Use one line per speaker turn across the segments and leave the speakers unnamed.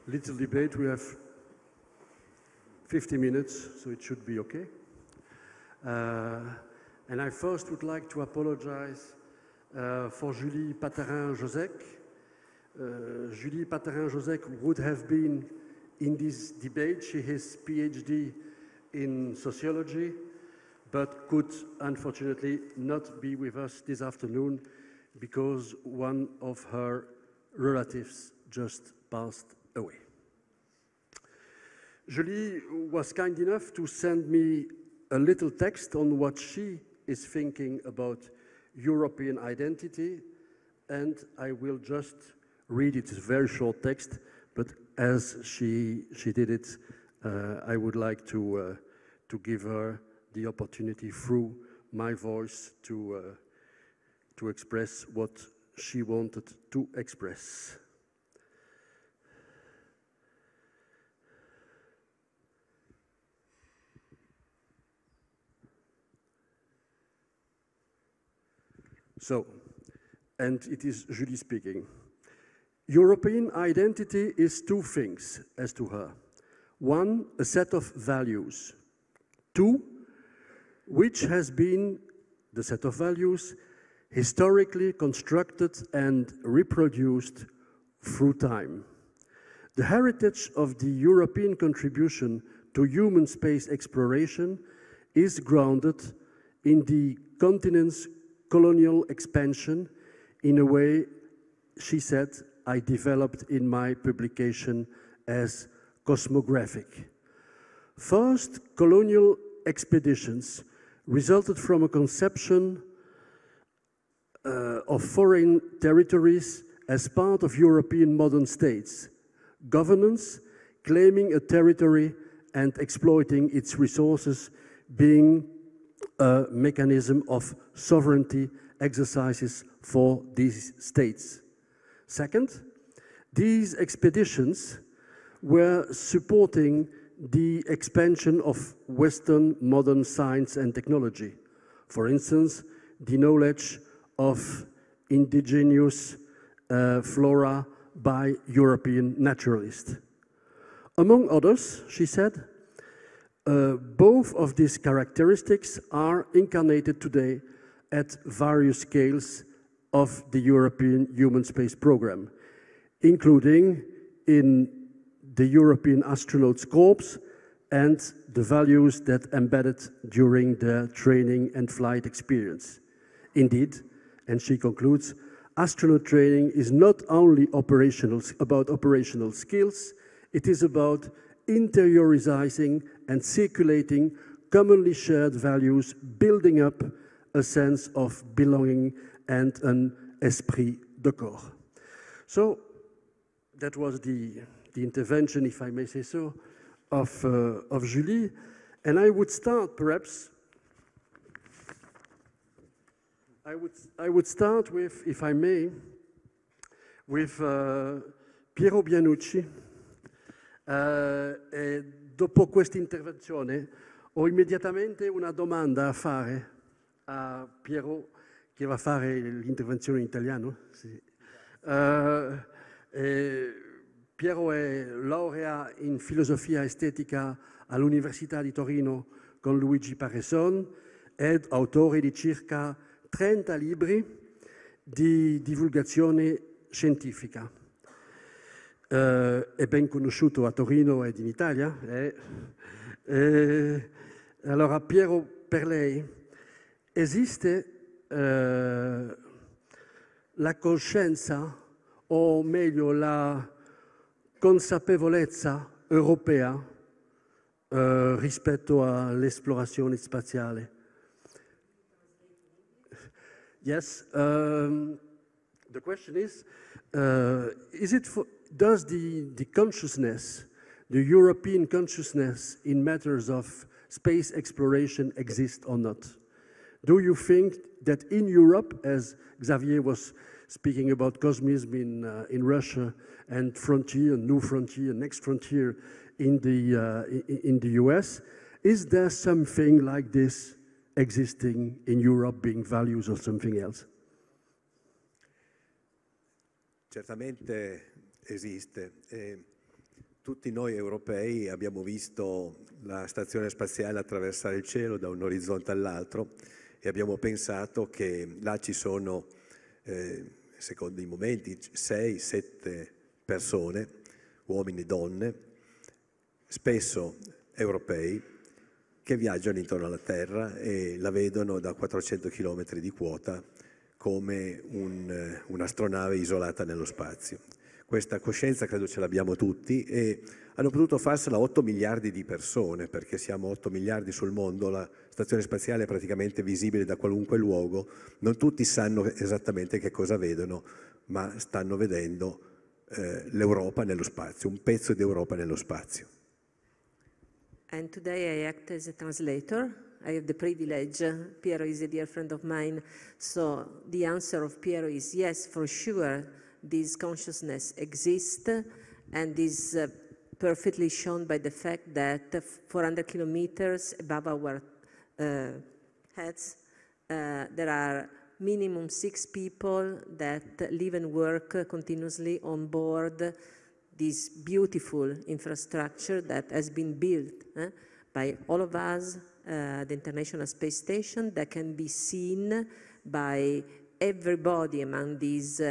little debate. We have 50 minutes, so it should be okay. And I first would like to apologize for Julie Patarin-Josek. Julie Patarin-Josek would have been in this debate. She has PhD in sociology, but could unfortunately not be with us this afternoon because one of her relatives just passed away. Julie was kind enough to send me a little text on what she is thinking about European identity, and I will just read it. It's a very short text, but as she did it, I would like to give her the opportunity through my voice to express what she wanted to express. So, and it is Julie speaking. European identity is two things, as to her. One, a set of values. Two, which has been the set of values historically constructed and reproduced through time. The heritage of the European contribution to human space exploration is grounded in the continent's colonial expansion in a way, she said, I developed in my publication as cosmographic. First, colonial expeditions resulted from a conception of foreign territories as part of European modern states, governance claiming a territory and exploiting its resources being a mechanism of sovereignty exercises for these states. Second, these expeditions were supporting the expansion of Western modern science and technology. For instance, the knowledge of indigenous flora by European naturalists. Among others, she said, both of these characteristics are incarnated today at various scales of the European Human Space Programme, including in the European Astronauts Corps and the values that embedded during their training and flight experience. Indeed, and she concludes, astronaut training is not only about operational skills, it is about interiorizing and circulating commonly shared values, building up a sense of belonging and an esprit de corps. So that was the intervention, if I may say so, of Julie. And I would start, perhaps, I would start with, if I may, with Piero Bianucci. E dopo questa intervenzione ho immediatamente una domanda a fare a Piero, che va a fare l'intervenzione in italiano. Sì. Piero è laurea in filosofia estetica all'Università di Torino con Luigi Paresson ed autore di circa 30 libri di divulgazione scientifica. È ben conosciuto a Torino ed in Italia. Allora, Piero, per lei esiste la coscienza, o meglio la consapevolezza europea rispetto all'esplorazione spaziale? Yes, the question is does the consciousness, the European consciousness in matters of space exploration exist or not? Do you think that in Europe, as Xavier was speaking about cosmism in Russia and frontier, new frontier, next frontier in the US, is there something like this existing in Europe, being values or something else?
Certamente esiste. Tutti noi europei abbiamo visto la stazione spaziale attraversare il cielo da un orizzonte all'altro e abbiamo pensato che là ci sono, secondo i momenti, 6-7 persone, uomini e donne, spesso europei, che viaggiano intorno alla Terra e la vedono da 400 km di quota come un'astronave isolata nello spazio. Questa coscienza credo ce l'abbiamo tutti e hanno potuto farsela 8 miliardi di persone, perché siamo 8 miliardi sul mondo, la stazione spaziale è praticamente visibile da qualunque luogo, non tutti sanno esattamente che cosa vedono, ma stanno vedendo l'Europa nello spazio, un pezzo di Europa nello spazio.
And today I act as a translator. I have the privilege. Piero is a dear friend of mine, so the answer of Piero is yes, for sure, this consciousness exists and is perfectly shown by the fact that 400 kilometers above our heads, there are minimum 6 people that live and work continuously on board this beautiful infrastructure that has been built by all of us, the International Space Station, that can be seen by everybody among these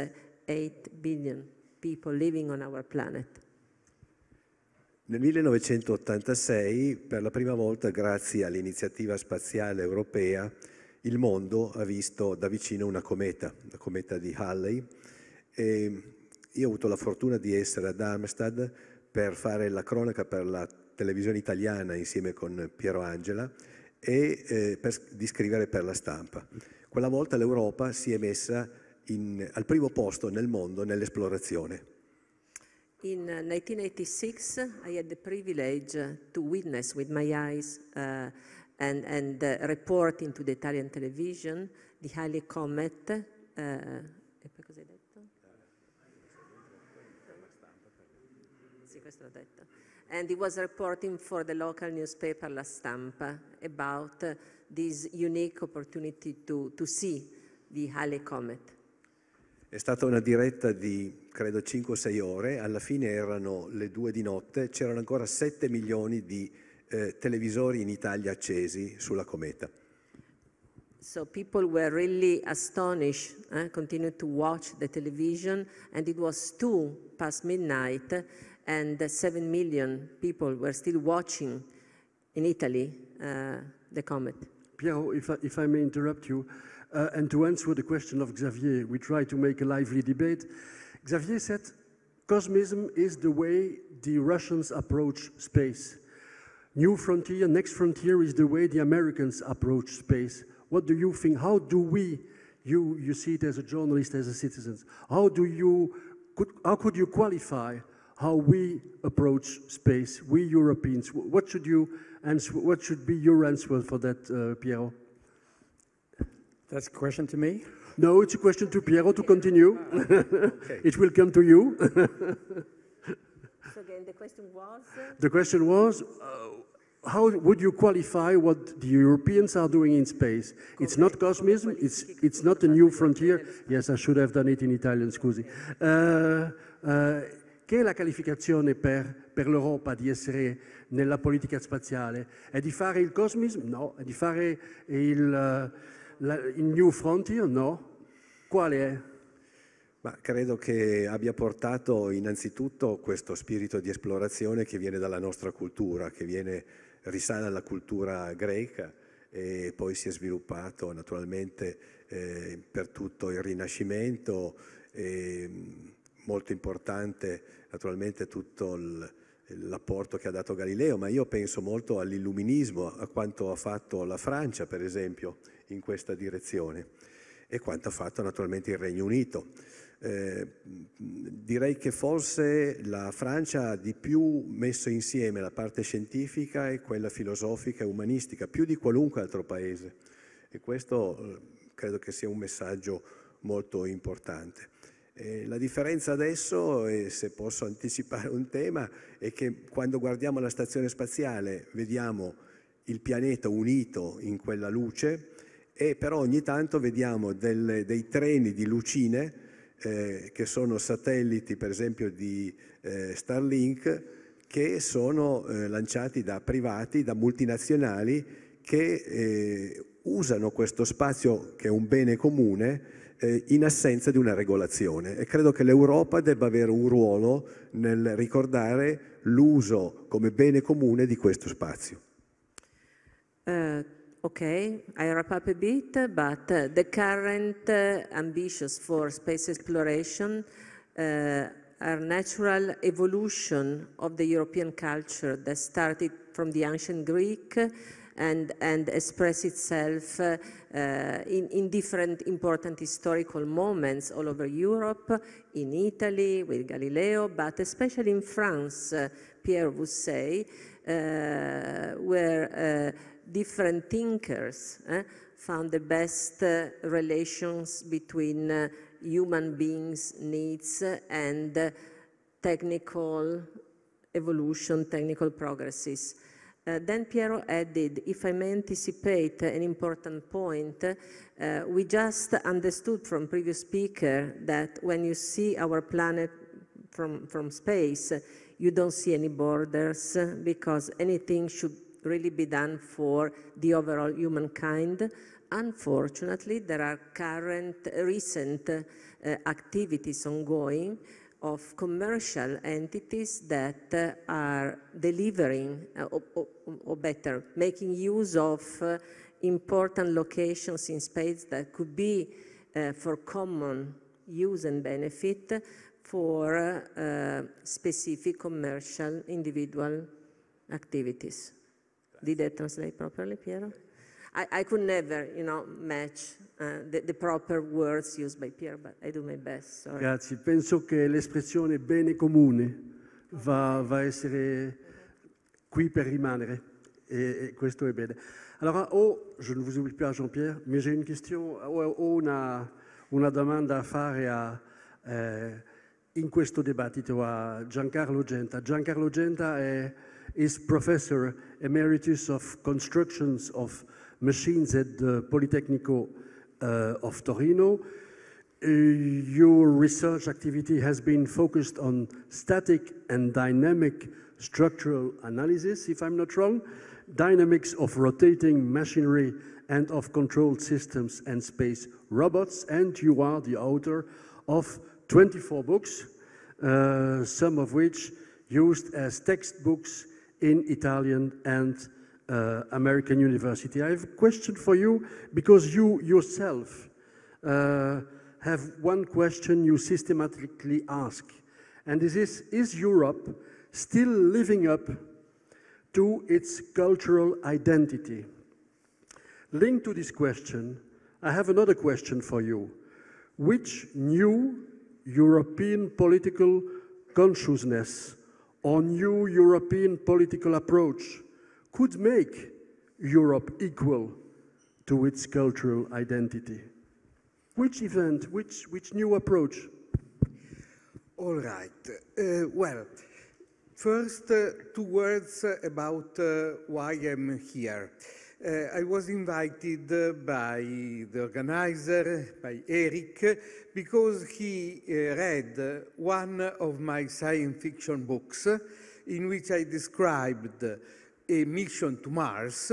8 billion people living on our planet.
Nel 1986, per la prima volta, grazie all'iniziativa spaziale europea, il mondo ha visto da vicino una cometa, la cometa di Halley, e io ho avuto la fortuna di essere a Darmstadt per fare la cronaca per la televisione italiana insieme con Piero Angela e di scrivere per la stampa. Quella volta l'Europa si è messa al primo posto nel mondo nell'esplorazione.
In 1986, I had the privilege to witness with my eyes and report into the Italian television the Halley Comet. E poi cosa hai detto? Sì, questo l'ho detto. And he was reporting for the local newspaper La Stampa about this unique opportunity to see the Halley Comet.
È stata una diretta di, credo, 5 o 6 ore, alla fine erano le 2 di notte, c'erano ancora 7 milioni di televisori in Italia accesi sulla cometa.
So people were really astonished, continued to watch the television, and it was 2 past midnight, and 7 million people were still watching in Italy the comet.
Piero, if I may interrupt you, and to answer the question of Xavier, we try to make a lively debate. Xavier said, cosmism is the way the Russians approach space. New frontier, next frontier is the way the Americans approach space. What do you think? How do we, you see it as a journalist, as a citizen, how could you qualify how we approach space, we Europeans? What should you answer, what should be your answer for that, Piero?
That's a question to me?
No, it's a question to Piero to continue.
Okay.
It will come to you.
So again, the question was?
The question was, how would you qualify what the Europeans are doing in space? It's not cosmism, it's not a new frontier. Yes, I should have done it in Italian, scusi. Che è la qualificazione per l'Europa di essere nella politica spaziale? È di fare il cosmism? No. È di fare il New Frontier? No. Quale è?
Ma credo che abbia portato innanzitutto questo spirito di esplorazione che viene dalla nostra cultura, che risale alla cultura greca e poi si è sviluppato naturalmente per tutto il Rinascimento, molto importante naturalmente tutto l'apporto che ha dato Galileo, ma io penso molto all'illuminismo, a quanto ha fatto la Francia per esempio in questa direzione e quanto ha fatto naturalmente il Regno Unito. Direi che forse la Francia ha di più messo insieme la parte scientifica e quella filosofica e umanistica, più di qualunque altro paese, e questo credo che sia un messaggio molto importante. La differenza adesso, se posso anticipare un tema, è che quando guardiamo la stazione spaziale vediamo il pianeta unito in quella luce, e però ogni tanto vediamo dei treni di lucine che sono satelliti per esempio di Starlink, che sono lanciati da privati, da multinazionali che usano questo spazio che è un bene comune in assenza di una regolazione, e credo che l'Europa debba avere un ruolo nel ricordare l'uso come bene comune di questo spazio.
Okay, I wrap up a bit, but the current ambitions for space exploration are natural evolution of the European culture that started from the ancient Greek and express itself in different important historical moments all over Europe, in Italy with Galileo, but especially in France, Piero would say, where different thinkers found the best relations between human beings' needs and technical evolution, technical progresses. Then Piero added, if I may anticipate an important point, we just understood from previous speaker that when you see our planet from space, you don't see any borders because anything should really be done for the overall humankind. Unfortunately, there are recent activities ongoing of commercial entities that are delivering, or better, making use of important locations in space that could be for common use and benefit for specific commercial individual activities. Did I translate properly, Piero? I could never, match the proper words used by Piero, but I do my best. Sorry.
Grazie. Penso che l'espressione bene comune va essere qui per rimanere, et questo è bene. Allora, je ne vous oublie pas Jean-Pierre, mais j'ai une question, una domanda a fare in questo dibattito a Giancarlo Genta. Giancarlo Genta is Professor Emeritus of Constructions of Machines at the Politecnico of Torino. Your research activity has been focused on static and dynamic structural analysis, if I'm not wrong, dynamics of rotating machinery and of controlled systems and space robots, and you are the author of 24 books, some of which used as textbooks in Italian and American university. I have a question for you, because you yourself have one question you systematically ask, and this is Europe still living up to its cultural identity? Linked to this question, I have another question for you. Which new European political consciousness or new European political approach could make Europe equal to its cultural identity? Which event, which new approach?
All right. Well, first, 2 words about why I'm here. I was invited by the organizer, by Eric, because he read one of my science fiction books in which I described a mission to Mars,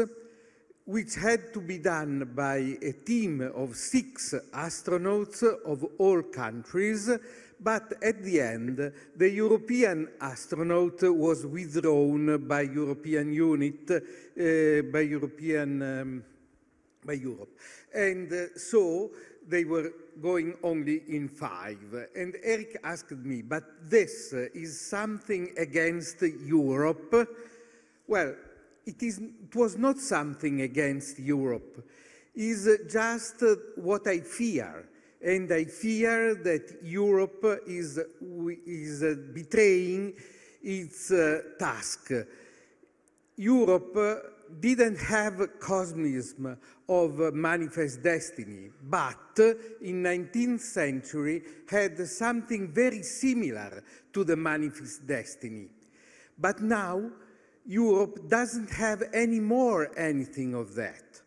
which had to be done by a team of 6 astronauts of all countries, but at the end, the European astronaut was withdrawn by European unit, by Europe. And so they were going only in 5. And Eric asked me, but this is something against Europe? Well, it was not something against Europe. It's just what I fear. And I fear that Europe is betraying its task. Europe didn't have a cosmism of manifest destiny, but in 19th century had something very similar to the manifest destiny. But now, Europe doesn't have any more anything of that.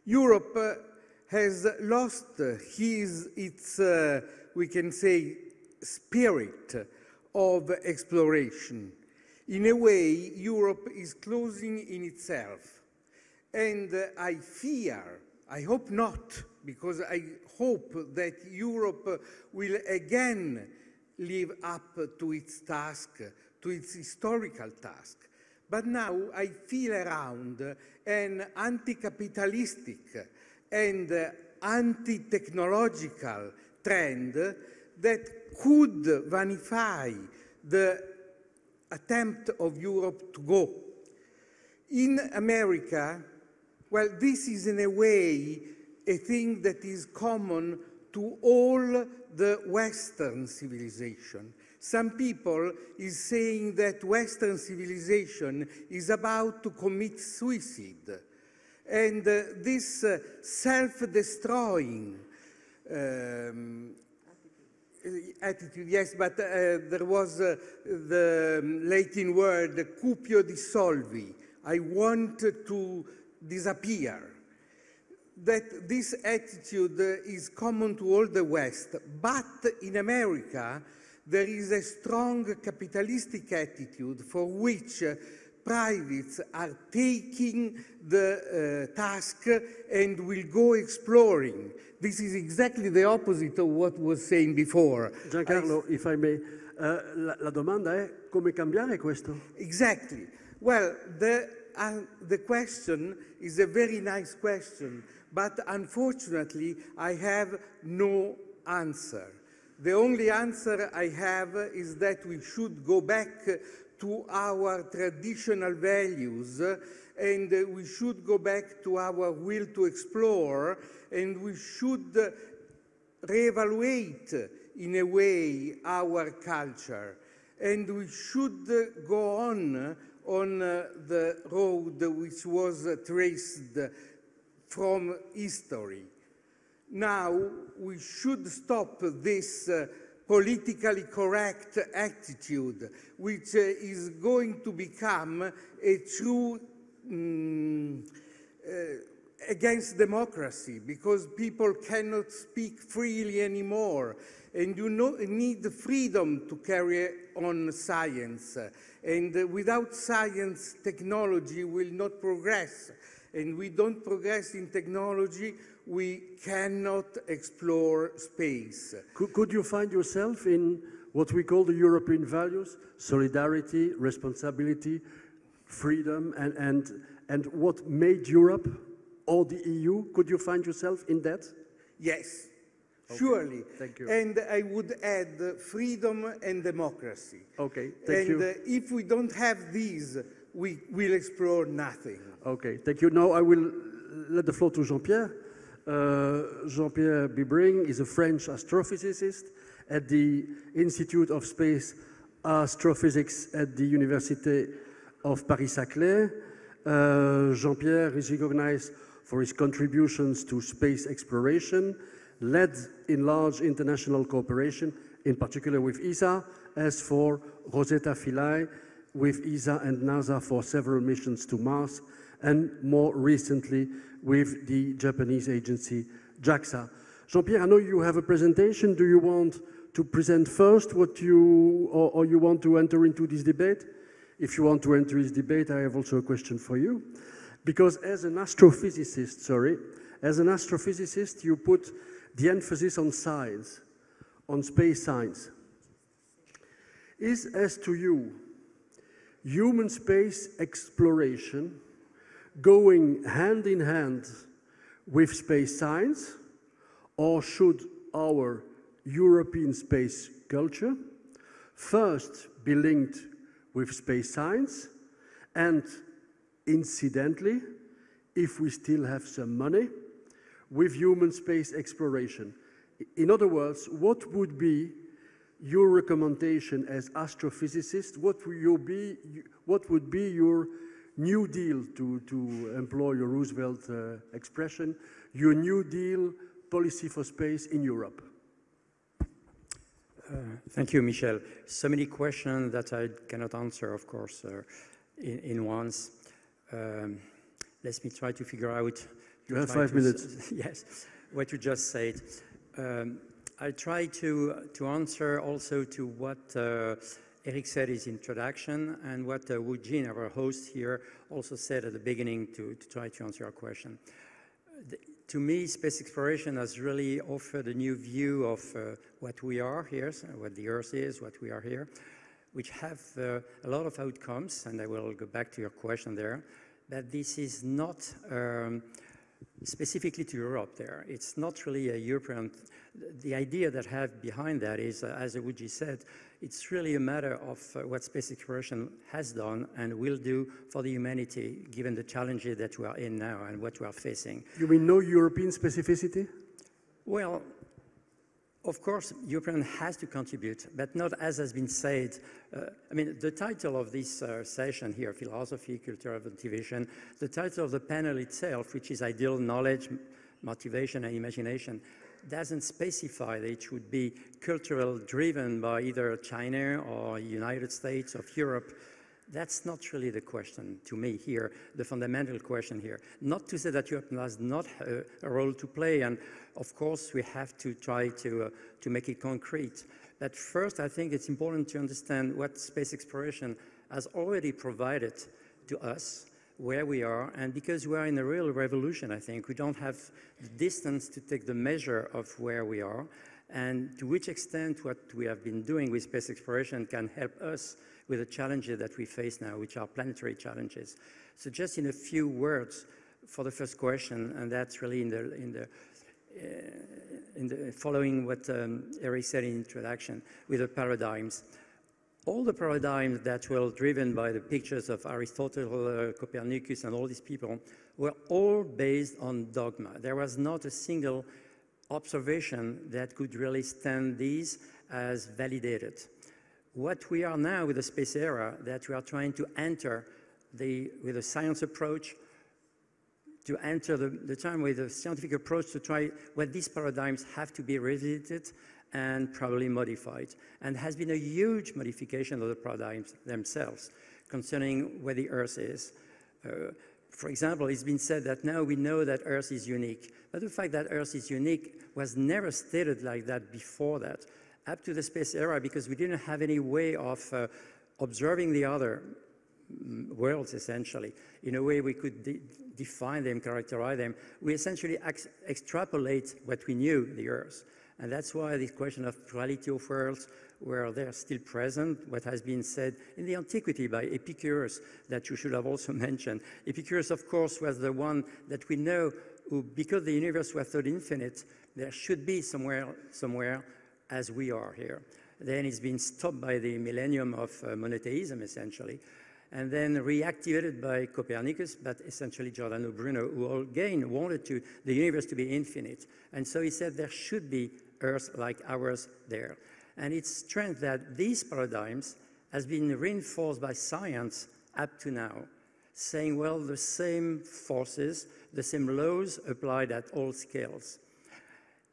Europe has lost its, we can say, spirit of exploration. In a way, Europe is closing in itself. And I fear, I hope not, because I hope that Europe will again live up to its task, to its historical task. But now I feel around an anti-capitalistic and anti-technological trend that could vanify the attempt of Europe to go. In America, well, this is in a way a thing that is common to all the Western civilization. Some people is saying that Western civilization is about to commit suicide. And this self-destroying attitude, yes, but there was the Latin word, cupio dissolvi. I want to disappear. That this attitude is common to all the West, but in America there is a strong capitalistic attitude for which privates are taking the task and will go exploring. This is exactly the opposite of what was saying before.
Giancarlo, if I may, la domanda è come cambiare questo?
Exactly. Well, the question is a very nice question, but unfortunately I have no answer. The only answer I have is that we should go back to our traditional values and we should go back to our will to explore, and we should reevaluate in a way our culture, and we should go on the road which was traced from history. Now we should stop this politically correct attitude, which is going to become a true against democracy, because people cannot speak freely anymore, and you need freedom to carry on science, and without science, technology will not progress, and we don't progress in technology, we cannot explore space.
Could you find yourself in what we call the European values, solidarity, responsibility, freedom, and what made Europe or the EU? Could you find yourself in that?
Yes,
okay.
Surely.
Thank you.
And I would add freedom and democracy.
Okay, thank you.
And if we don't have these, we will explore nothing.
Okay, thank you. Now I will let the floor to Jean-Pierre. Jean-Pierre Bibring is a French astrophysicist at the Institute of Space Astrophysics at the Université of Paris-Saclay. Jean-Pierre is recognized for his contributions to space exploration, led in large international cooperation, in particular with ESA, as for Rosetta Philae, with ESA and NASA for several missions to Mars, and more recently with the Japanese agency JAXA. Jean-Pierre, I know you have a presentation. Do you want to present first what you, or you want to enter into this debate? If you want to enter this debate, I have also a question for you. Because as an astrophysicist, you put the emphasis on science, on space science. Is, as to you, human space exploration going hand in hand with space science, or should our European space culture first be linked with space science, and incidentally, if we still have some money, with human space exploration? In other words, what would be your recommendation as astrophysicist? What would be your New Deal, to employ your Roosevelt expression, your New Deal policy for space in Europe?
Thank you, Michel. So many questions that I cannot answer, of course, in once. Let me try to figure out.
You have 5 minutes.
Yes, what you just said. I try to answer also to what Eric said his introduction and what Wu Jin, our host here, also said at the beginning to try to answer your question. To me, space exploration has really offered a new view of what we are here, so what the Earth is, what we are here, which have a lot of outcomes, and I will go back to your question there, that this is not specifically to Europe there. It's not really a European, the idea that I have behind that is, as Wuji said, it's really a matter of what space exploration has done and will do for the humanity, given the challenges that we are in now and what we are facing.
You mean no European specificity?
Well, of course, Europe has to contribute, but not as has been said. I mean, the title of this session here, Philosophy, Culture, Motivation, the title of the panel itself, which is Ideal Knowledge, Motivation, and Imagination, doesn't specify that it should be cultural driven by either China or United States or Europe. That's not really the question to me here, the fundamental question here. Not to say that Europe has not a role to play, and of course we have to try to make it concrete. But first, I think it's important to understand what space exploration has already provided to us, where we are, and because we are in a real revolution, I think, we don't have the distance to take the measure of where we are, and to which extent what we have been doing with space exploration can help us with the challenges that we face now, which are planetary challenges. So just in a few words for the first question, and that's really in the following what Eric said in introduction, with the paradigms. All the paradigms that were driven by the pictures of Aristotle, Copernicus, and all these people were all based on dogma. There was not a single observation that could really stand these as validated. What we are now with the space era, that we are trying to enter with a science approach, to enter the time with a scientific approach to try what these paradigms have to be revisited and probably modified. And has been a huge modification of the paradigms themselves concerning where the Earth is. For example, it's been said that now we know that Earth is unique. But the fact that Earth is unique was never stated like that before that, up to the space era, because we didn't have any way of observing the other worlds, essentially. In a way we could define them, characterize them. We essentially extrapolate what we knew, the Earth. And that's why this question of plurality of worlds, where they're still present, what has been said in the antiquity by Epicurus, that you should have also mentioned. Epicurus, of course, was the one that we know, who, because the universe was thought infinite, there should be somewhere as we are here. Then it's been stopped by the millennium of monotheism, essentially, and then reactivated by Copernicus, but essentially Giordano Bruno, who again wanted the universe to be infinite. And so he said there should be Earth like ours there. And it's strange that these paradigms has been reinforced by science up to now, saying, well, the same forces, the same laws applied at all scales.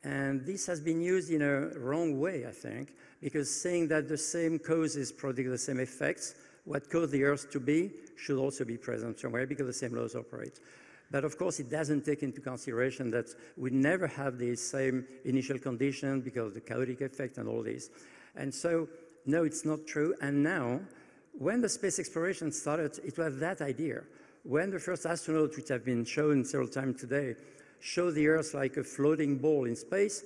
And this has been used in a wrong way, I think, because saying that the same causes produce the same effects, what caused the Earth to be should also be present somewhere because the same laws operate. But of course, it doesn't take into consideration that we never have the same initial condition because of the chaotic effect and all this. And so, no, it's not true. And now, when the space exploration started, it was that idea. When the first astronauts, which have been shown several times today, showed the Earth like a floating ball in space,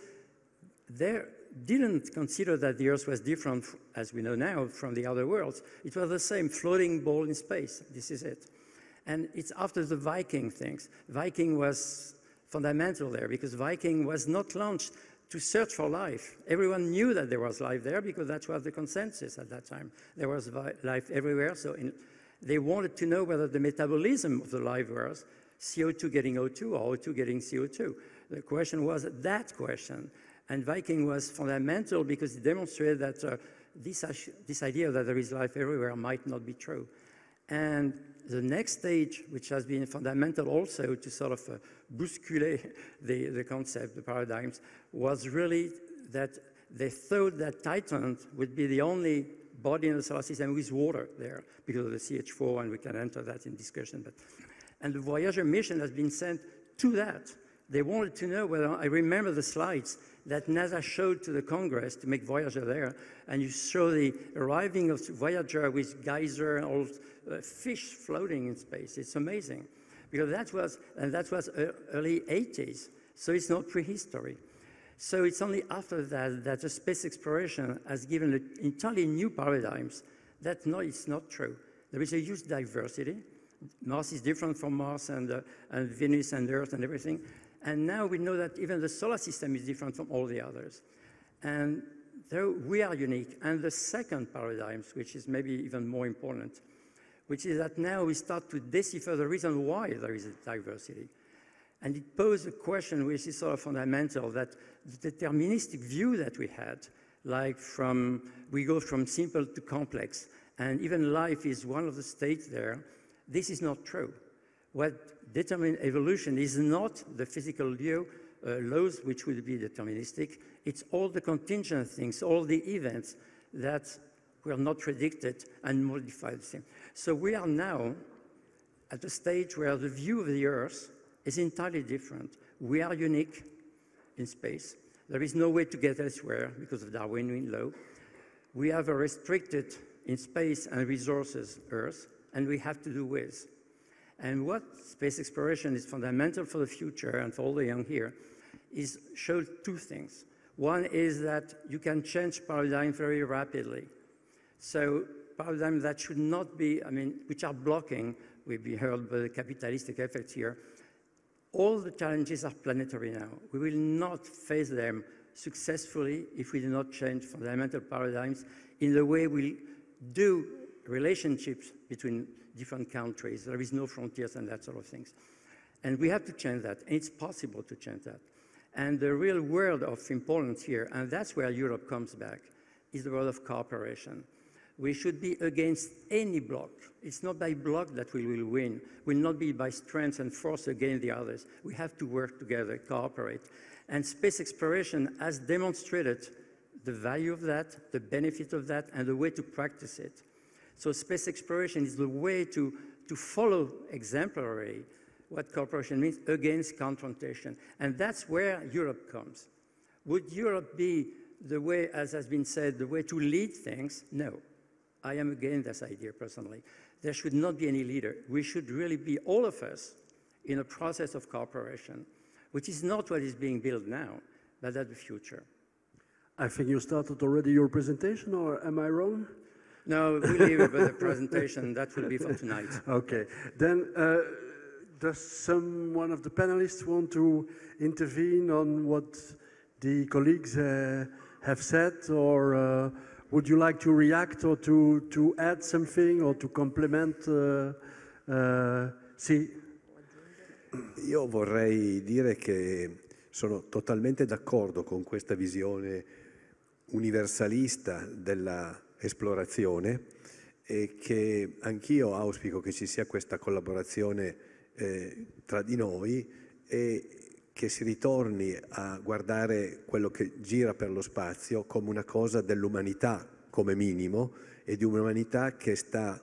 they didn't consider that the Earth was different, as we know now, from the other worlds. It was the same floating ball in space. This is it. And it's after the Viking things. Viking was fundamental there because Viking was not launched to search for life. Everyone knew that there was life there because that was the consensus at that time. There was life everywhere. So they wanted to know whether the metabolism of the life was CO2 getting O2 or O2 getting CO2. The question was that question. And Viking was fundamental because it demonstrated that this idea that there is life everywhere might not be true. And the next stage, which has been fundamental also to sort of bousculer the concept, the paradigms, was really that they thought that Titan would be the only body in the solar system with water there because of the CH4, and we can enter that in discussion. And the Voyager mission has been sent to that. They wanted to know whether, I remember the slides that NASA showed to the Congress to make Voyager there, and you show the arriving of Voyager with geyser and all fish floating in space. It's amazing, because that was early 80s, so it's not prehistory. So it's only after that that the space exploration has given entirely new paradigms. That no, it's not true. There is a huge diversity. Mars is different from Mars and Venus and Earth and everything. And now we know that even the solar system is different from all the others. And there we are unique. And the second paradigm, which is maybe even more important, which is that now we start to decipher the reason why there is a diversity. And it poses a question which is sort of fundamental, that the deterministic view that we had, like we go from simple to complex, and even life is one of the states there. This is not true. What determines evolution is not the physical laws, which would be deterministic. It's all the contingent things, all the events that were not predicted and modified. So we are now at a stage where the view of the Earth is entirely different. We are unique in space. There is no way to get elsewhere because of Darwinian law. We have a restricted in space and resources Earth, and we have to do with. And what space exploration is fundamental for the future and for all the young here is show two things. One is that you can change paradigm very rapidly. So paradigms that should not be, which are blocking, we've been heard by the capitalistic effects here. All the challenges are planetary now. We will not face them successfully if we do not change fundamental paradigms in the way we do relationships between different countries. There is no frontiers and that sort of things. And we have to change that, and it's possible to change that. And the real word of importance here, and that's where Europe comes back, is the word of cooperation. We should be against any bloc. It's not by bloc that we will win. Will not be by strength and force against the others. We have to work together, cooperate. And space exploration has demonstrated the value of that, the benefit of that, and the way to practice it. So space exploration is the way to follow exemplarily what cooperation means against confrontation. And that's where Europe comes. Would Europe be the way, as has been said, the way to lead things? No. I am against this idea personally. There should not be any leader. We should really be, all of us, in a process of cooperation, which is not what is being built now, but at the future.
I think you started already your presentation, or am I wrong?
No, we leave it with the presentation. That will be for tonight.
Okay. Then, does one of the panelists want to intervene on what the colleagues have said, or would you like to react or to add something or to complement? Sì.
Io vorrei dire che sono totalmente d'accordo con questa visione universalista della esplorazione e che anch'io auspico che ci sia questa collaborazione tra di noi e che si ritorni a guardare quello che gira per lo spazio come una cosa dell'umanità come minimo e di un'umanità che sta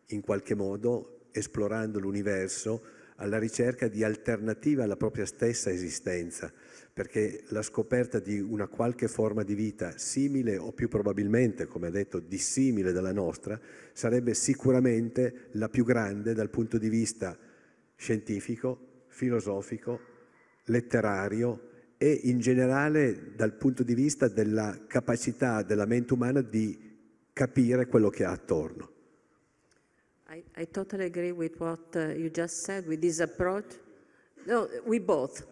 in qualche modo esplorando l'universo alla ricerca di alternative alla propria stessa esistenza, perché la scoperta di una qualche forma di vita simile o più probabilmente, come ha detto, dissimile dalla nostra, sarebbe sicuramente la più grande dal punto di vista scientifico, filosofico, letterario e in generale dal punto di vista della capacità della mente umana di capire quello che ha attorno.
I totally agree with what you just said, with this approach. No, we both.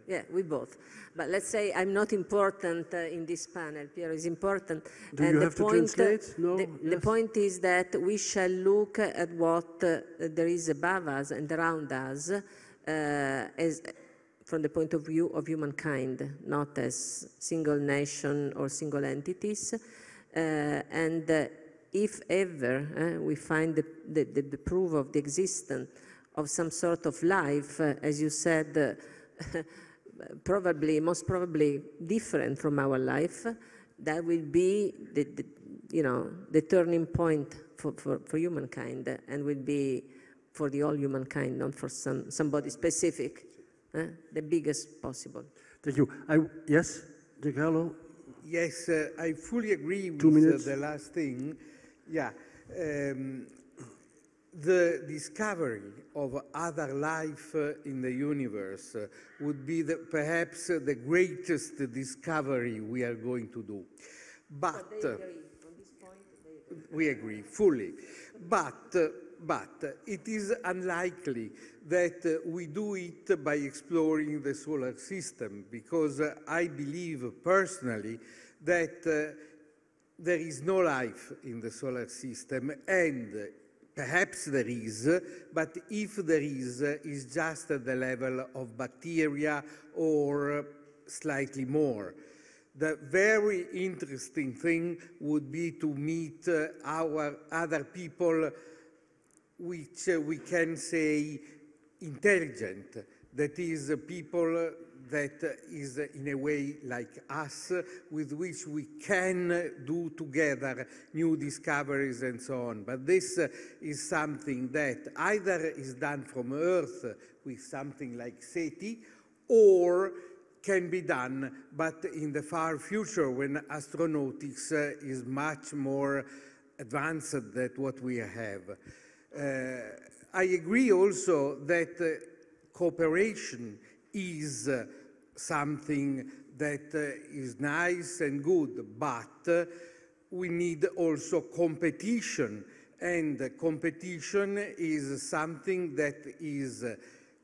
Yeah, we both. But let's say I'm not important in this panel. Piero is important.
Do you have to translate? No?
The point is that we shall look at what there is above us and around us as from the point of view of humankind, not as single nation or single entities. If ever we find the proof of the existence of some sort of life, as you said, most probably different from our life, that will be the turning point for humankind, and will be for the all humankind, not for somebody specific. the biggest possible.
Thank you. Yes, Giancarlo?
Yes, I fully agree with
2 minutes.
The last thing. Yeah. The discovery of other life in the universe would be perhaps the greatest discovery we are going to do. But
they agree. On this point, they agree.
we agree fully. But it is unlikely that we do it by exploring the solar system, because I believe personally that there is no life in the solar system, and perhaps there is, but if there is, it's just at the level of bacteria or slightly more. The very interesting thing would be to meet our other people which we can say intelligent, that is people that is in a way like us, with which we can do together new discoveries and so on. But this is something that either is done from Earth with something like SETI, or can be done, but in the far future when astronautics is much more advanced than what we have. I agree also that cooperation is something that is nice and good, but we need also competition, and competition is something that is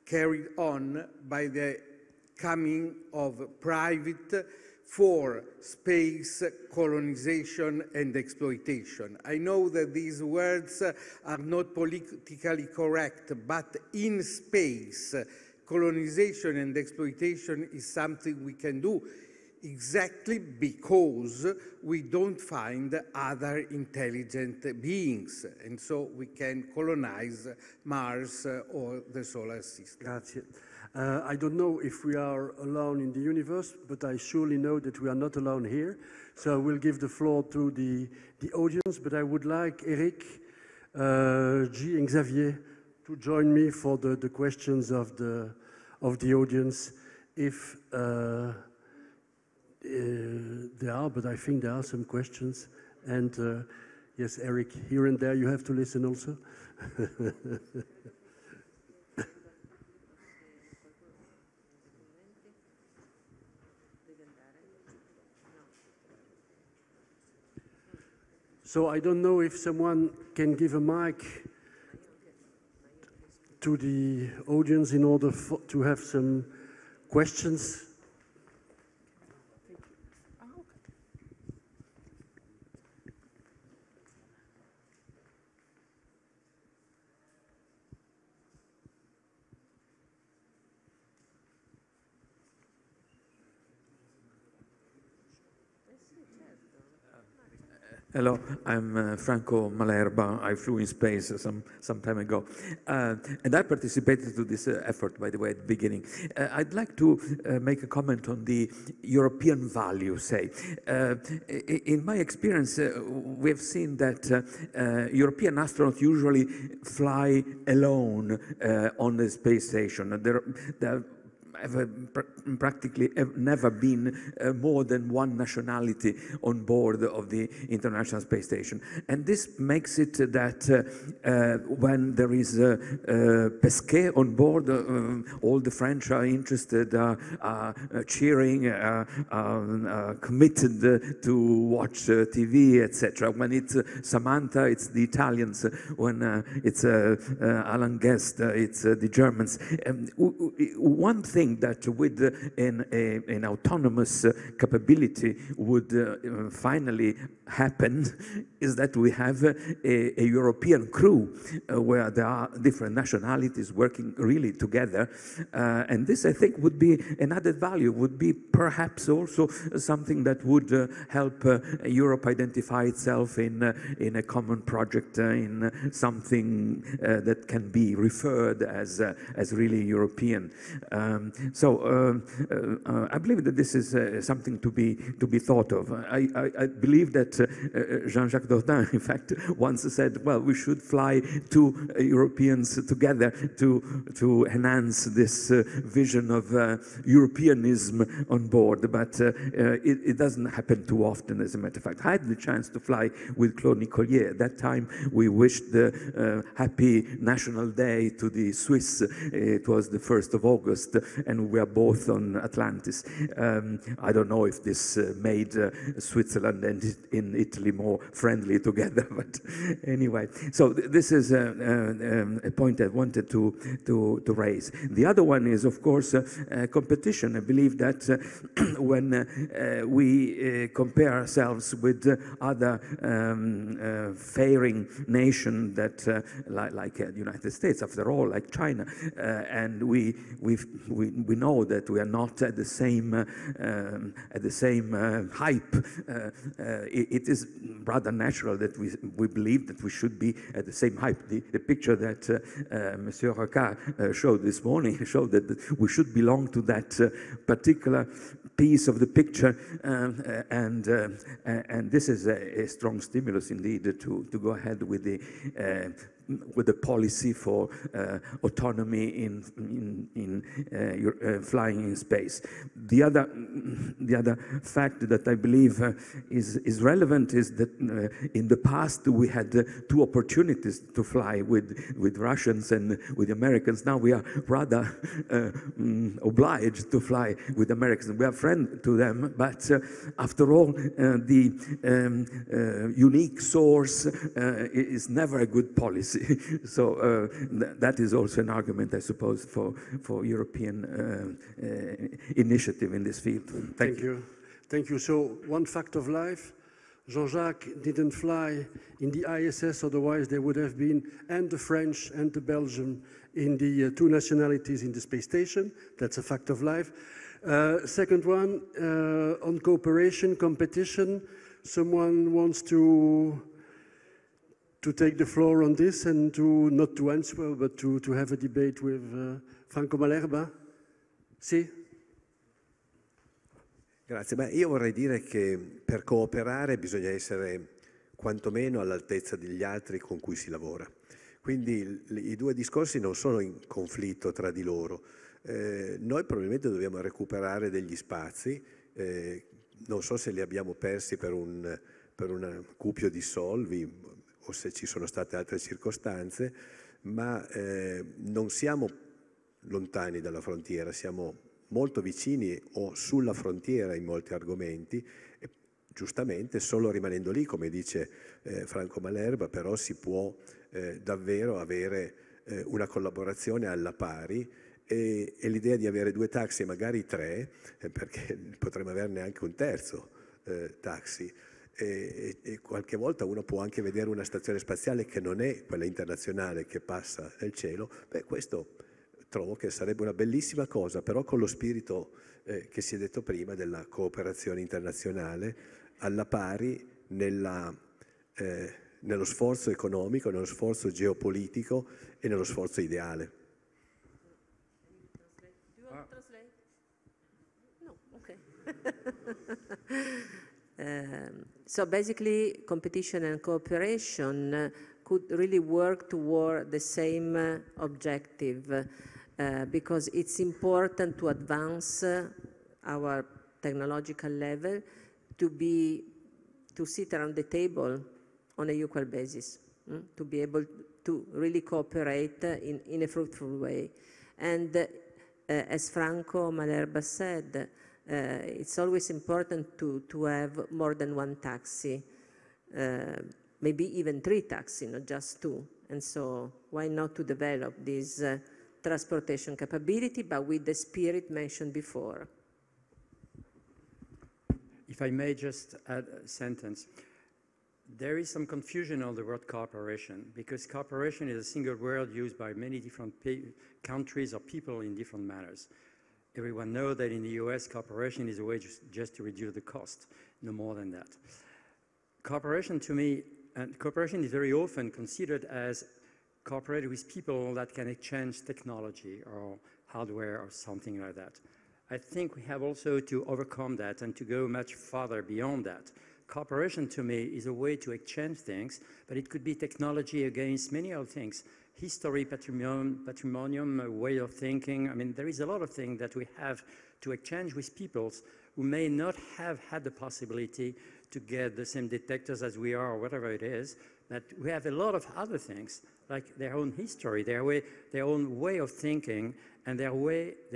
carried on by the coming of private for space colonization and exploitation. I know that these words are not politically correct, but in space, colonization and exploitation is something we can do exactly because we don't find other intelligent beings, and so we can colonize Mars or the solar system.
Grazie. I don't know if we are alone in the universe, but I surely know that we are not alone here. So I will give the floor to the audience, but I would like Eric, G and Xavier to join me for the questions of the audience, if there are, but I think there are some questions. And yes, Eric, here and there you have to listen also. So I don't know if someone can give a mic to the audience in order to have some questions.
Hello, I'm Franco Malerba. I flew in space some time ago. And I participated to this effort, by the way, at the beginning. I'd like to make a comment on the European value, say. In my experience, we've seen that European astronauts usually fly alone on the space station. There have practically never been more than one nationality on board of the International Space Station. And this makes it that when there is Pesquet on board, all the French are interested, cheering, committed to watch TV, etc. When it's Samantha, it's the Italians. When it's Alan Guest, it's the Germans. One thing that with an autonomous capability would finally happen is that we have a European crew where there are different nationalities working really together. And this, I think, would be an added value, would be perhaps also something that would help Europe identify itself in a common project, in something that can be referred as really European. I believe that this is something to be thought of. I believe that Jean-Jacques Dordain, in fact, once said, well, we should fly two Europeans together to enhance this vision of Europeanism on board, but it doesn't happen too often, as a matter of fact. I had the chance to fly with Claude Nicollier. At that time, we wished the happy National Day to the Swiss. It was the 1st of August, and we are both on Atlantis. I don't know if this made Switzerland and in Italy more friendly together, but anyway. So this is a point I wanted to raise. The other one is, of course, competition. I believe that when we compare ourselves with other faring nations that, like the United States, after all, like China, and we know that we are not at the same hype. It is rather natural that we believe that we should be at the same hype. The picture that Monsieur Rocard showed this morning showed that we should belong to that particular piece of the picture, and this is a strong stimulus indeed to go ahead with the policy for autonomy in flying in space. The other fact that I believe is relevant is that in the past we had two opportunities to fly with Russians and with Americans. Now we are rather obliged to fly with Americans. We are friends to them, but after all, the unique source is never a good policy. So that is also an argument, I suppose, for European initiative in this field. Thank you.
Thank you. So one fact of life, Jean-Jacques didn't fly in the ISS, otherwise there would have been, and the French and the Belgian, in the two nationalities in the space station. That's a fact of life. Second one, on cooperation, competition, someone wants to take the floor on this and not to answer, but to have a debate with Franco Malerba? Sì?
Grazie. Beh, io vorrei dire che per cooperare bisogna essere quantomeno all'altezza degli altri con cui si lavora. Quindi i due discorsi non sono in conflitto tra di loro. Noi probabilmente dobbiamo recuperare degli spazi, non so se li abbiamo persi per un cupio di solvi o se ci sono state altre circostanze, ma non siamo lontani dalla frontiera, siamo molto vicini o sulla frontiera in molti argomenti, e giustamente solo rimanendo lì, come dice Franco Malerba, però si può davvero avere una collaborazione alla pari, e l'idea di avere due taxi, magari tre, perché potremmo averne anche un terzo taxi, e qualche volta uno può anche vedere una stazione spaziale che non è quella internazionale che passa nel cielo. Beh, questo trovo che sarebbe una bellissima cosa, però con lo spirito che si è detto prima della cooperazione internazionale alla pari nello sforzo economico, nello sforzo geopolitico e nello sforzo ideale.
Do you want to translate? No, okay. So basically, competition and cooperation could really work toward the same objective, because it's important to advance our technological level to sit around the table on a equal basis, to be able to really cooperate in a fruitful way. And as Franco Malerba said, it's always important to have more than one taxi, maybe even 3 taxis, not just 2. And so why not to develop this transportation capability, but with the spirit mentioned before.
If I may just add a sentence. There is some confusion on the word cooperation, because cooperation is a single word used by many different countries or people in different manners. Everyone knows that in the US, cooperation is a way just to reduce the cost, no more than that. Cooperation to me, and cooperation is very often considered as cooperate with people that can exchange technology or hardware or something like that. I think we have also to overcome that and to go much farther beyond that. Cooperation, to me, is a way to exchange things, but it could be technology against many other things. History, patrimonium, a way of thinking. I mean, there is a lot of things that we have to exchange with peoples who may not have had the possibility to get the same detectors as we are or whatever it is, but we have a lot of other things, like their own history, their own way of thinking, and their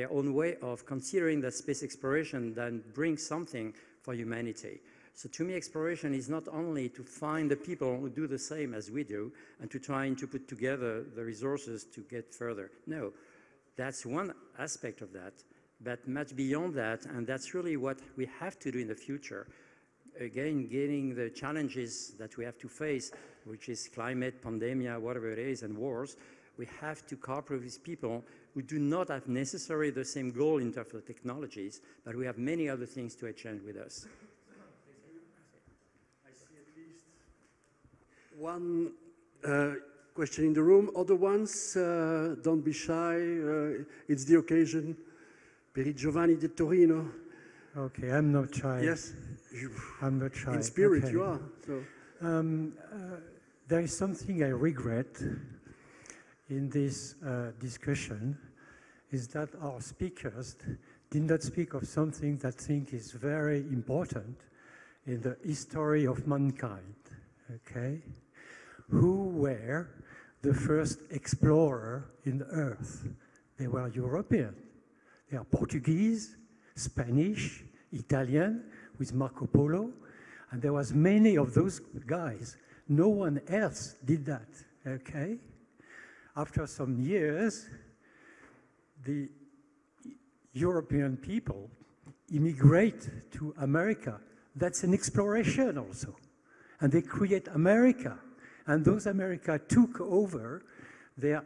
own way of considering that space exploration that brings something for humanity. So to me, exploration is not only to find the people who do the same as we do and to try to put together the resources to get further. No, that's one aspect of that, but much beyond that, and that's really what we have to do in the future. Again, getting the challenges that we have to face, which is climate, pandemic, whatever it is, and wars, we have to cooperate with people who do not have necessarily the same goal in terms of technologies, but we have many other things to exchange with us.
One question in the room. Other ones, don't be shy. It's the occasion. Per il Giovanni di Torino.
Okay, I'm not shy.
Yes,
I'm not shy.
in spirit
okay.
you are. So.
There is something I regret in this discussion, is that our speakers did not speak of something that I think is very important in the history of mankind. Okay? Who were the first explorer in the earth? They were European. They are Portuguese, Spanish, Italian, with Marco Polo, and there was many of those guys. No one else did that, okay? After some years, the European people immigrate to America. That's an exploration also. And they create America. And those America took over their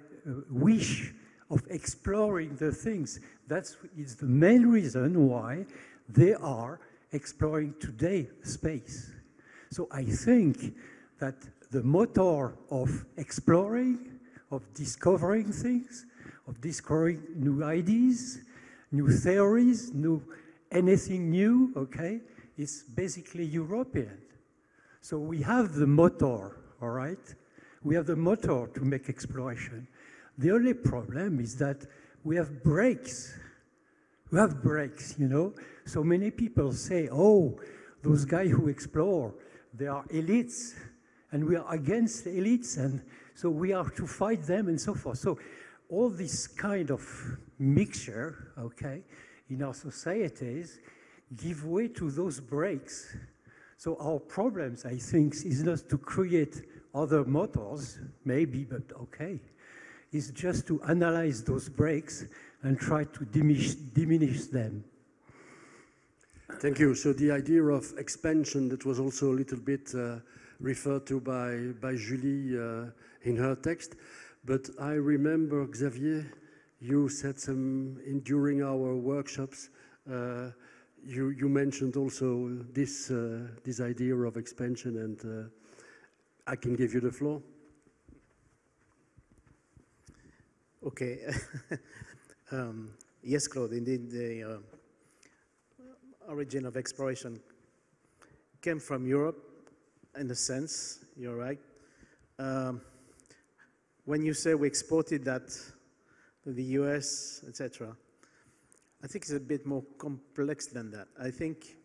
wish of exploring the things. That is the main reason why they are exploring today space. So I think that the motor of exploring, of discovering things, of discovering new ideas, new theories, anything new, okay, is basically European. So we have the motor, all right? We have the motor to make exploration. The only problem is that we have brakes. We have brakes, you know? So many people say, oh, those guys who explore, they are elites, and we are against elites, and so we are to fight them and so forth. So all this kind of mixture, okay, in our societies give way to those brakes. So our problems, I think, is not to create other motors, maybe, but okay. It's just to analyze those brakes and try to diminish them.
Thank you. So the idea of expansion that was also a little bit referred to by Julie in her text. But I remember, Xavier, you said during our workshops, you mentioned also this idea of expansion, and I can give you the floor.
Okay. Yes, Claude, indeed, the origin of exploration came from Europe, in a sense, you're right. When you say we exported that to the US, etc., I think it's a bit more complex than that. I think,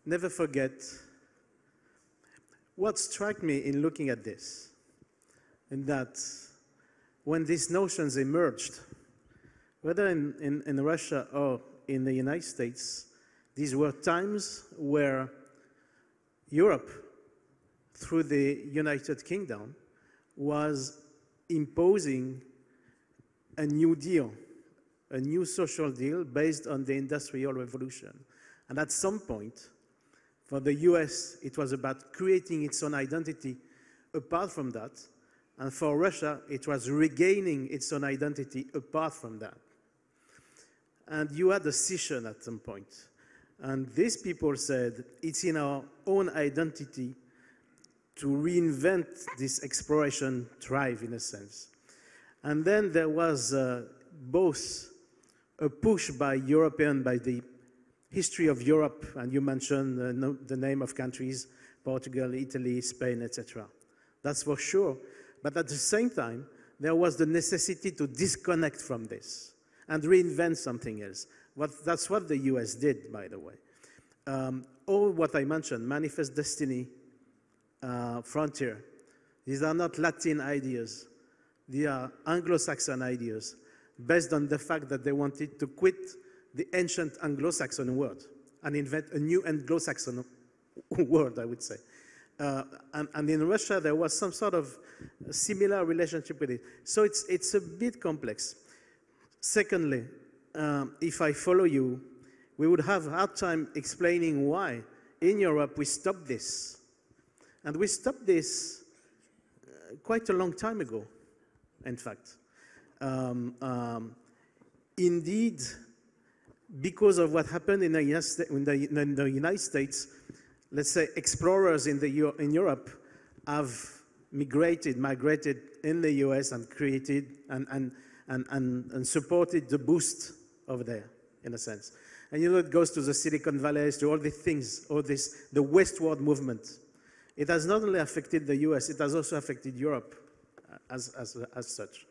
never forget, what struck me in looking at this, and that when these notions emerged, whether in Russia or in the United States, these were times where Europe, through the United Kingdom, was imposing a new deal, a new social deal based on the Industrial Revolution. And at some point, for the US, it was about creating its own identity apart from that. And for Russia, it was regaining its own identity apart from that. And you had a scission at some point. And these people said, it's in our own identity reinvent this exploration drive in a sense. And then there was both a push by the history of Europe, and you mentioned the name of countries, Portugal, Italy, Spain, etc. That's for sure. But at the same time, there was the necessity to disconnect from this and reinvent something else. That's what the US did, by the way. All what I mentioned, Manifest Destiny, Frontier, these are not Latin ideas. They are Anglo-Saxon ideas based on the fact that they wanted to quit the ancient Anglo-Saxon world and invent a new Anglo-Saxon word, I would say. And in Russia, there was some sort of similar relationship with it. So it's a bit complex. Secondly, if I follow you, we would have a hard time explaining why in Europe we stopped this. And we stopped this quite a long time ago, in fact. Indeed, because of what happened in the United States, let's say explorers in Europe have migrated in the US and created and supported the boost over there, in a sense. And you know, it goes to the Silicon Valley, to all these things, the westward movement. It has not only affected the US, it has also affected Europe as such.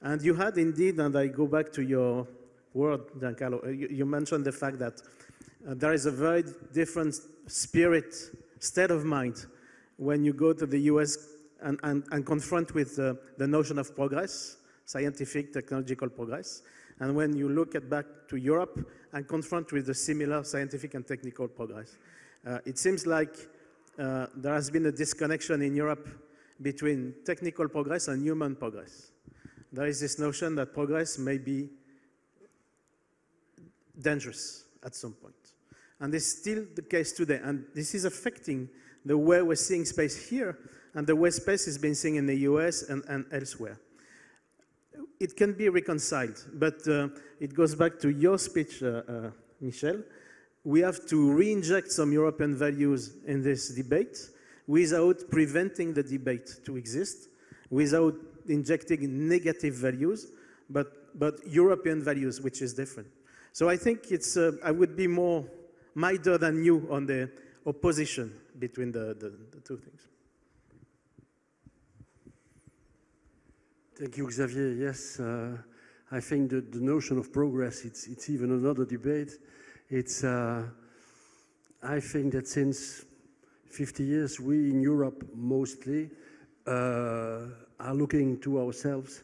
And you had indeed, and I go back to your word, Giancarlo, you mentioned the fact that there is a very different state of mind when you go to the US and confront with the notion of progress, scientific, technological progress, and when you look back to Europe and confront with the similar scientific and technical progress. It seems like there has been a disconnection in Europe between technical progress and human progress. There is this notion that progress may be dangerous at some point. And it's still the case today. And this is affecting the way we're seeing space here and the way space is being seen in the US and elsewhere. It can be reconciled, but it goes back to your speech, Michel. We have to re-inject some European values in this debate without preventing the debate to exist, without injecting negative values, but European values, which is different. So I think I would be more milder than you on the opposition between the two things.
Thank you, Xavier. Yes, I think that the notion of progress, it's even another debate. I think that since 50 years, we in Europe mostly are looking to ourselves.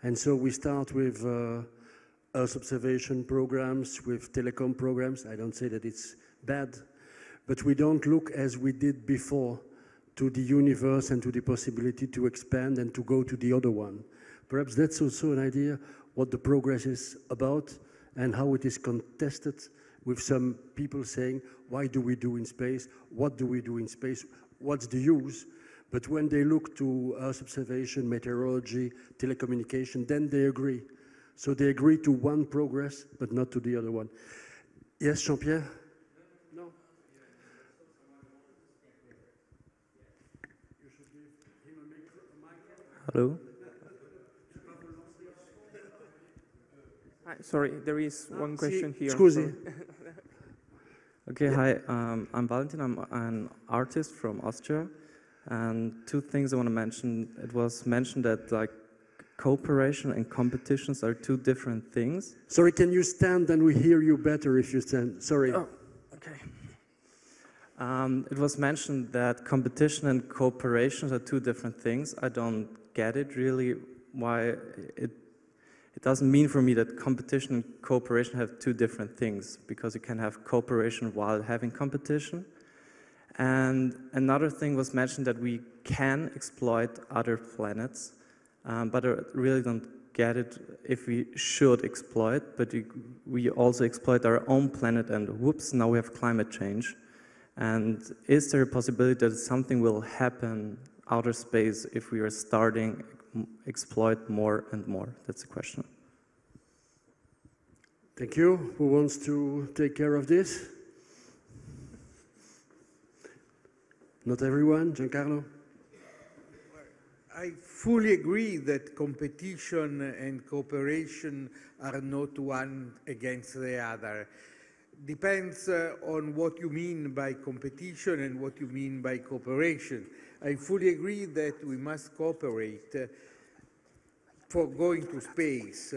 And so we start with Earth observation programs, with telecom programs. I don't say that it's bad, but we don't look as we did before to the universe and to the possibility to expand and to go to the other one. Perhaps that's also an idea what the progress is about and how it is contested, with some people saying, why do we do in space? What do we do in space? What's the use? But when they look to Earth observation, meteorology, telecommunication, then they agree. So they agree to one progress, but not to the other one. Yes, Jean-Pierre? No.
Hello? Hi, sorry, there is one question here.
Scusi.
Okay, hi, I'm Valentin. I'm an artist from Austria. And two things I want to mention. It was mentioned that like cooperation and competitions are two different things.
Sorry, can you stand and we hear you better if you stand? Sorry.
Oh, okay. It was mentioned that competition and cooperation are two different things. I don't get it really, why it doesn't mean for me that competition and cooperation have two different things, because you can have cooperation while having competition. And another thing was mentioned that we can exploit other planets, but I really don't get it if we should exploit, but we also exploit our own planet and whoops, now we have climate change. And is there a possibility that something will happen outer space if we are starting exploit more and more? That's the question.
Thank you. Who wants to take care of this? Not everyone. Giancarlo?
I fully agree that competition and cooperation are not one against the other. Depends on what you mean by competition and what you mean by cooperation. I fully agree that we must cooperate for going to space,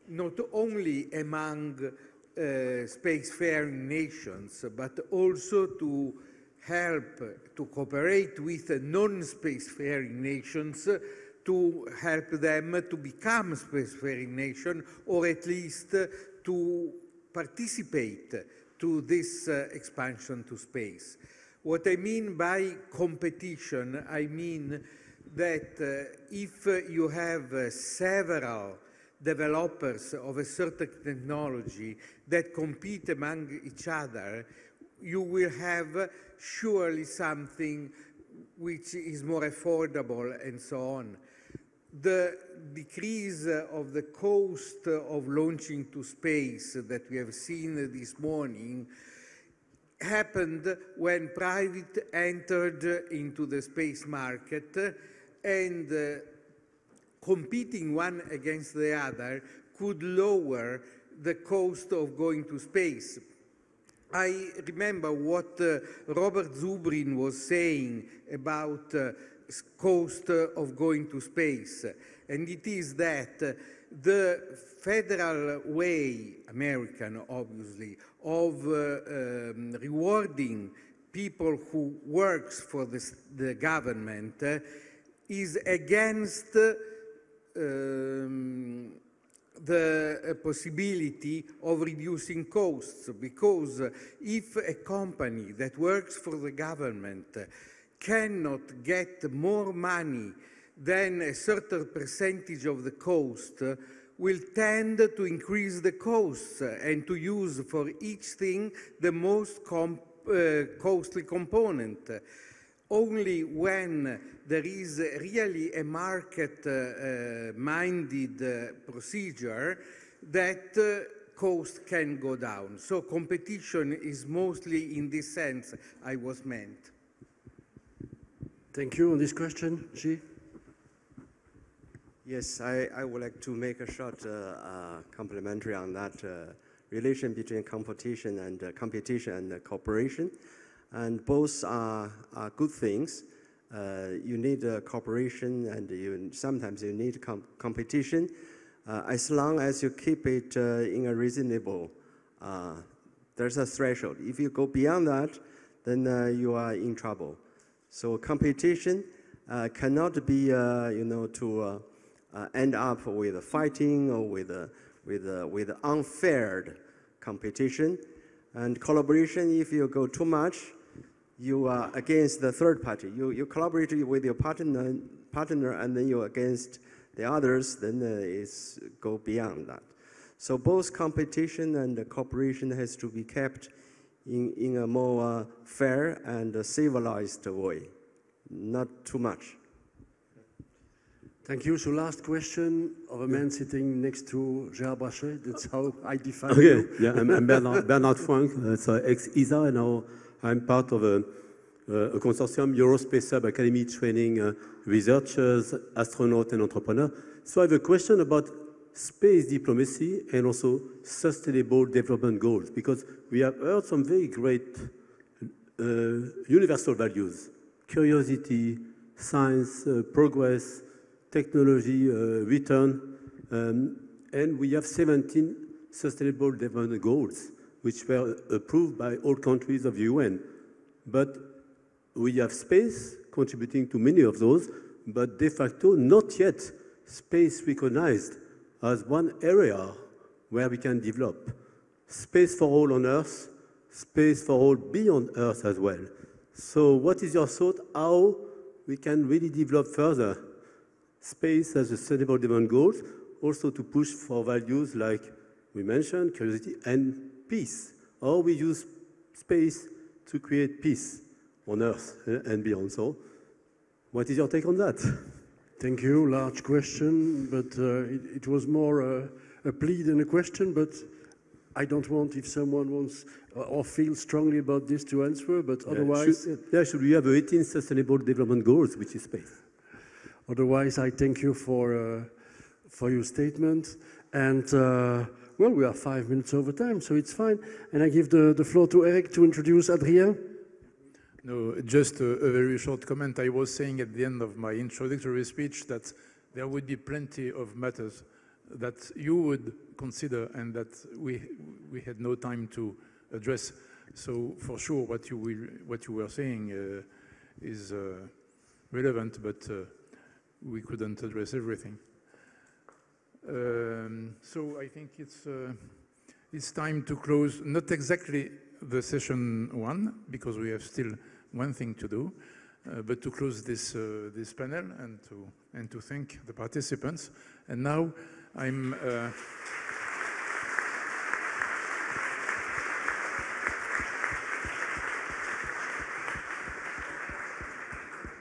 not only among spacefaring nations, but also to help to cooperate with non-spacefaring nations to help them to become spacefaring nations, or at least to participate to this expansion to space. What I mean by competition, I mean that if you have several developers of a certain technology that compete among each other, you will have surely something which is more affordable and so on. The decrease of the cost of launching to space that we have seen this morning happened when private entered into the space market, and competing one against the other could lower the cost of going to space. I remember what Robert Zubrin was saying about cost of going to space, and it is that the federal way, American obviously, of rewarding people who works for the government is against the possibility of reducing costs, because if a company that works for the government cannot get more money than a certain percentage of the cost, will tend to increase the costs and to use for each thing the most costly component. Only when there is really a market-minded procedure that cost can go down. So competition is mostly in this sense I was meant.
Thank you. On this question, Xi?
Yes, I would like to make a short complimentary on that relation between competition and cooperation. And both are good things. You need cooperation, and sometimes you need competition, as long as you keep it in a reasonable. There's a threshold. If you go beyond that, then you are in trouble. So competition cannot be, to end up with fighting or with unfair competition. And collaboration, if you go too much, you are against the third party. You collaborate with your partner, and then you're against the others, then it's go beyond that. So both competition and cooperation has to be kept in a more fair and civilized way, not too much.
Thank you. So last question of a man sitting next to Gérard Brachet. That's how I define you.
Yeah, I'm Bernard Frank, ex-ESA, and now I'm part of a consortium, Eurospace Sub Academy, training researchers, astronauts, and entrepreneurs. So I have a question about space diplomacy and also sustainable development goals, because we have heard some very great universal values: curiosity, science, progress, technology, return, and we have 17 sustainable development goals, which were approved by all countries of the UN. But we have space contributing to many of those, but de facto not yet space recognized as one area where we can develop. Space for all on Earth, space for all beyond Earth as well. So what is your thought how we can really develop further space as a sustainable development goals, also to push for values like we mentioned, curiosity and peace? How we use space to create peace on Earth and beyond. So what is your take on that?
Thank you. Large question, but it was more a plea than a question, but I don't want, if someone wants or feels strongly about this, to answer, but otherwise...
Should we have 18 sustainable development goals, which is space?
Otherwise, I thank you for your statement. And well, we are 5 minutes over time, so it's fine. And I give the floor to Eric to introduce Adrien.
No, just a very short comment. I was saying at the end of my introductory speech that there would be plenty of matters that you would consider and that we had no time to address. So for sure, what you were saying is relevant, but we couldn't address everything. So I think it's time to close, not exactly the session 1, because we have still one thing to do, but to close this panel and to thank the participants. And now I'm